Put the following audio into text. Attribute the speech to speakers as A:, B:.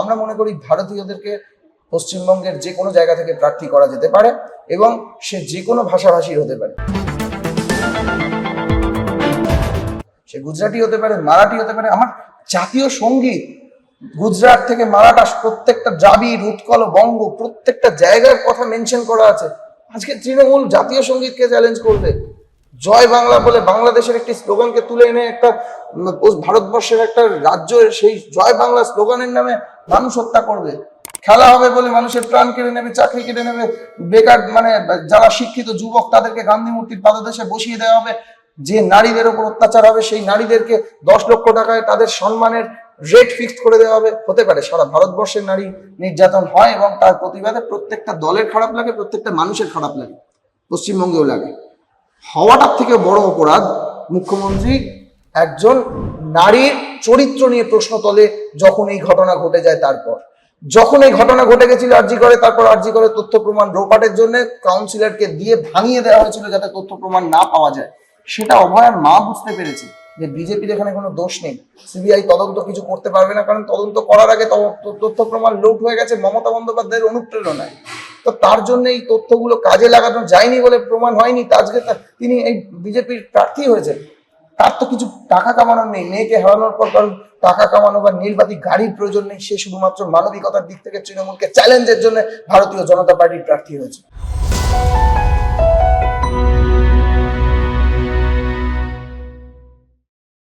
A: আমরা মনে করি ভারতীয়দেরকে পশ্চিমবঙ্গের যে কোনো জায়গা থেকে প্রার্থী করা যেতে পারে এবং সে যে কোনো ভাষাভাষী হতে পারে, সে গুজরাটি হতে পারে, মারাঠি হতে পারে। আমার জাতীয় সঙ্গীত গুজরাট থেকে মারাঠা, প্রত্যেকটা দ্রাবিড়, উৎকল, বঙ্গ, প্রত্যেকটা জায়গার কথা মেনশন করা আছে। আজকে তৃণমূল জাতীয় সঙ্গীতকে চ্যালেঞ্জ করবে, জয় বাংলা বলে বাংলাদেশের একটি স্লোগানকে তুলে এনে একটা ভারতবর্ষের একটা রাজ্য সেই জয় বাংলা স্লোগানের নামে মানুষ হত্যা করবে। খেলা হবে বলে মানুষের প্রাণ কেড়ে নেবে, চাকরি কেড়ে নেবে, বেকার মানে যারা শিক্ষিত যুবক তাদেরকে গান্ধী মূর্তির পাদদেশে বসিয়ে দেওয়া হবে। যে নারীদের উপর অত্যাচার হবে সেই নারীদেরকে 10 লক্ষ টাকায় তাদের সম্মানের রেট ফিক্সড করে দেওয়া হবে। হতে পারে সারা ভারতবর্ষের নারী নির্যাতন হয় এবং তার প্রতিবাদে প্রত্যেকটা দলের খারাপ লাগে, প্রত্যেকটা মানুষের খারাপ লাগে, পশ্চিমবঙ্গেও লাগে। হওয়াটার থেকে বড় অপরাধ মুখ্যমন্ত্রী একজন নারীর চরিত্র নিয়ে প্রশ্ন তোলে যখন এই ঘটনা ঘটে যায়। তারপর যখন এই ঘটনা ঘটে গেছিল আরজি করে, তারপর আরজি করে তথ্য প্রমাণ রোপাটের জন্য কাউন্সিলরকে দিয়ে ভাঙিয়ে দেওয়া হয়েছিল যাতে তথ্য প্রমাণ না পাওয়া যায়। সেটা অভয়ার মা বুঝতে পেরেছে যে বিজেপির এখানে কোনো দোষ নেই, সিবিআই তদন্ত কিছু করতে পারবে না, কারণ তদন্ত করার আগে তথ্য প্রমাণ লুট হয়ে গেছে মমতা বন্দ্যোপাধ্যায়ের অনুপ্রেরণায়। তো তার জন্য এই তথ্যগুলো কাজে লাগানো যায়নি বলে প্রমাণ হয়নি, আজকে তিনি এই বিজেপির প্রার্থী হয়েছেন। তার তো কিছু টাকা কামানোর নেই, মেয়েকে হারানোর পর কারণ টাকা কামানো বা নীলবাতি গাড়ির প্রয়োজন নেই, সে শুধুমাত্র মানবিকতার দিক থেকে তৃণমূলকে চ্যালেঞ্জের জন্য ভারতীয় জনতা পার্টির প্রার্থী হয়েছে।